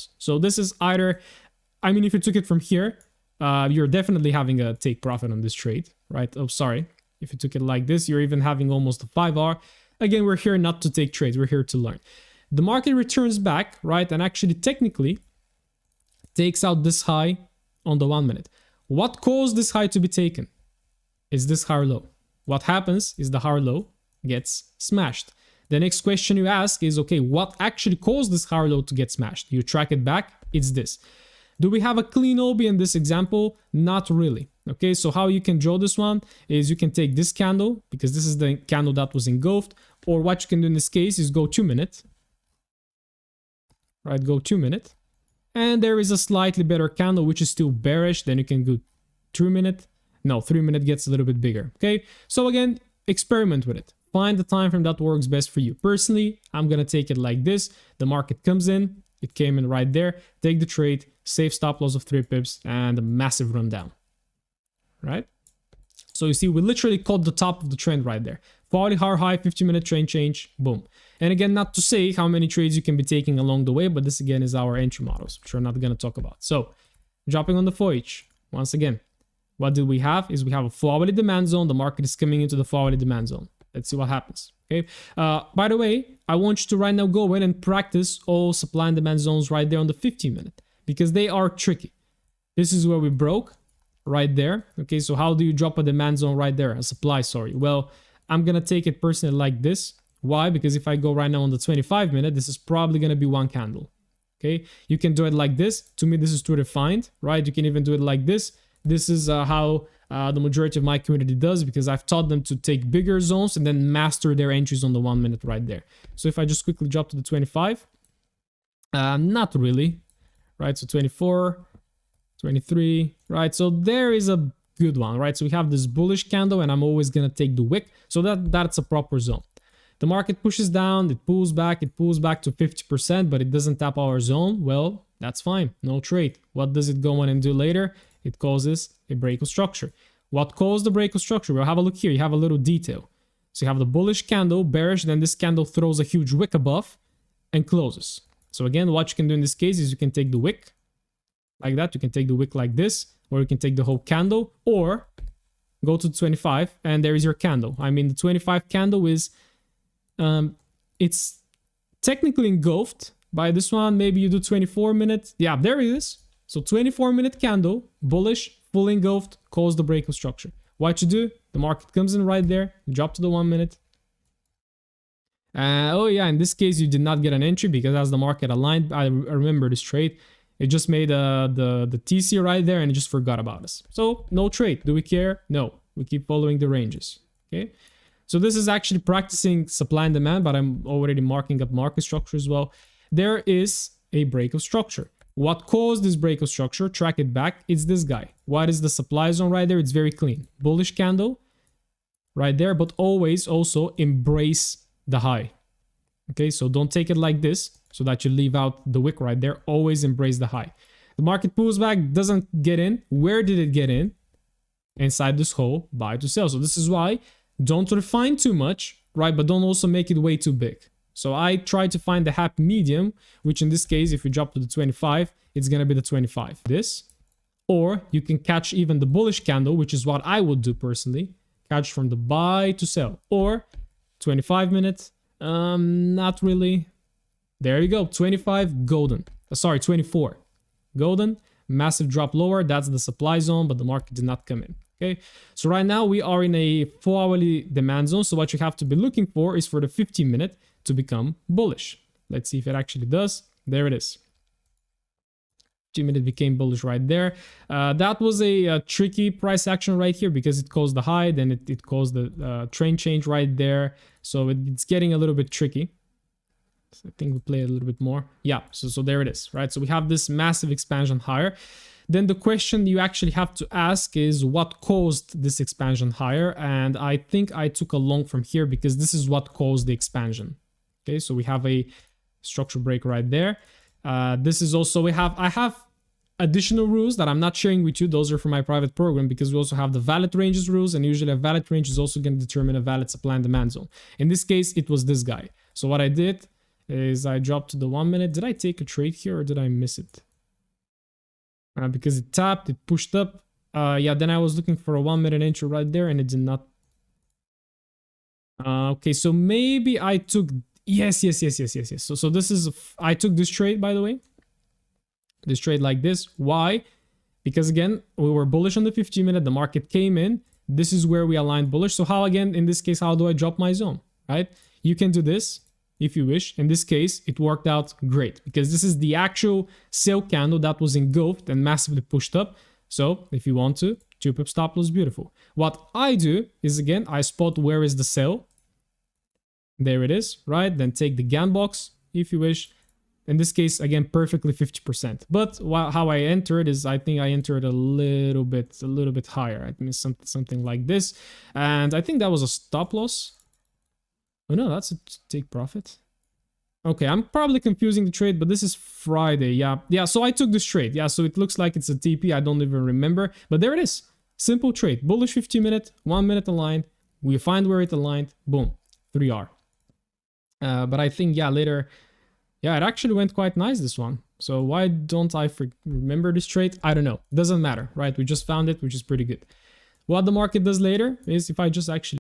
follows. So this is either, I mean, if you took it from here, you're definitely having a take profit on this trade, right? Oh, sorry. If you took it like this, you're even having almost a 5R. Again, we're here not to take trades. We're here to learn. The market returns back, right? And actually technically takes out this high on the 1 minute. What caused this high to be taken? Is this higher low? What happens is the higher low gets smashed. The next question you ask is, okay, what actually caused this higher low to get smashed? You track it back, it's this. Do we have a clean OB in this example? Not really. Okay, so how you can draw this one is you can take this candle, because this is the candle that was engulfed, or what you can do in this case is go 2 minute. Right, go 2 minute. And there is a slightly better candle, which is still bearish. Then you can go 2 minute. No, 3 minute gets a little bit bigger. Okay, so again, experiment with it. Find the time frame that works best for you. Personally, I'm going to take it like this. The market comes in. It came in right there. Take the trade, save stop loss of 3 pips, and a massive rundown. Right? So you see, we literally caught the top of the trend right there. Quality high, 15-minute trend change, boom. And again, not to say how many trades you can be taking along the way, but this again is our entry models, which we're not going to talk about. So dropping on the FOIC, once again, what do we have is we have a flow-hourly demand zone. The market is coming into the flow-hourly demand zone. Let's see what happens. Okay. By the way, I want you to right now go in and practice all supply and demand zones right there on the 15-minute, because they are tricky. This is where we broke right there. Okay. So how do you drop a demand zone right there? A supply, sorry. Well, I'm going to take it personally like this. Why? Because if I go right now on the 25-minute, this is probably going to be one candle. Okay. You can do it like this. To me, this is too refined, right? You can even do it like this. This is how the majority of my community does, because I've taught them to take bigger zones and then master their entries on the 1 minute right there. So if I just quickly drop to the 25, not really, right? So 24, 23, right? So there is a good one, right? So we have this bullish candle, and I'm always going to take the wick. So that's a proper zone. The market pushes down, it pulls back to 50%, but it doesn't tap our zone. Well, that's fine, no trade. What does it go on and do later? It causes a break of structure. What caused the break of structure? Well, have a look here. You have a little detail. So you have the bullish candle, bearish, then this candle throws a huge wick above and closes. So again, what you can do in this case is you can take the wick like that. You can take the wick like this, or you can take the whole candle, or go to the 25 and there is your candle. I mean, the 25 candle is, it's technically engulfed by this one. Maybe you do 24 minutes. Yeah, there it is. So 24-minute candle, bullish, fully engulfed, caused the break of structure. What you do? The market comes in right there, you drop to the 1 minute. Oh yeah, in this case, you did not get an entry because as the market aligned, I remember this trade, it just made the TC right there and it just forgot about us. So no trade. Do we care? No. We keep following the ranges. Okay. So this is actually practicing supply and demand, but I'm already marking up market structure as well. There is a break of structure. What caused this break of structure? Track it back. It's this guy. What is the supply zone right there? It's very clean. Bullish candle right there, but always also embrace the high. Okay, so don't take it like this so that you leave out the wick right there. Always embrace the high. The market pulls back, doesn't get in. Where did it get in? Inside this whole buy to sell. So this is why don't refine too much, right? But don't also make it way too big. So I try to find the happy medium, which in this case, if you drop to the 25, it's going to be the 25. This, or you can catch even the bullish candle, which is what I would do personally. Catch from the buy to sell, or 25 minutes. Not really. There you go. 25 golden. Sorry, 24 golden. Massive drop lower. That's the supply zone, but the market did not come in. Okay, so right now we are in a 4-hourly demand zone. So what you have to be looking for is for the 15-minute to become bullish. Let's see if it actually does. There it is. 2-minute became bullish right there. That was a tricky price action right here because it caused the high, then it caused the trend change right there. So it's getting a little bit tricky. So I think we play a little bit more. Yeah, so there it is, right? So we have this massive expansion higher. Then the question you actually have to ask is what caused this expansion higher? And I think I took a long from here because this is what caused the expansion. Okay, so we have a structure break right there. This is also, I have additional rules that I'm not sharing with you. Those are for my private program because we also have the valid ranges rules, and usually a valid range is also going to determine a valid supply and demand zone. In this case, it was this guy. So what I did is I dropped to the 1 minute. Did I take a trade here or did I miss it? Because it tapped, it pushed up. Yeah, then I was looking for a 1 minute entry right there and it did not. Okay, so maybe I took, yes. So this is, I took this trade, by the way. This trade like this. Why? Because again, we were bullish on the 15 minute, the market came in. This is where we aligned bullish. So how, again, in this case, how do I drop my zone, right? You can do this if you wish. In this case, it worked out great because this is the actual sell candle that was engulfed and massively pushed up. So if you want to, 2-pip stop loss, beautiful. What I do is, again, I spot where is the sell. There it is, right? Then take the Gann box if you wish. In this case, again, perfectly 50%. But how I entered is, I think I entered a little bit higher. I mean, something like this. And I think that was a stop loss. Oh no, that's a take profit. Okay, I'm probably confusing the trade, but this is Friday. Yeah, so I took this trade. Yeah, so it looks like it's a TP. I don't even remember. But there it is. Simple trade. Bullish 15 minute, 1 minute aligned. We find where it aligned. Boom. 3R. But I think, yeah, later... Yeah, it actually went quite nice, this one. So why don't I remember this trade? I don't know. Doesn't matter, right? We just found it, which is pretty good. What the market does later is if I just actually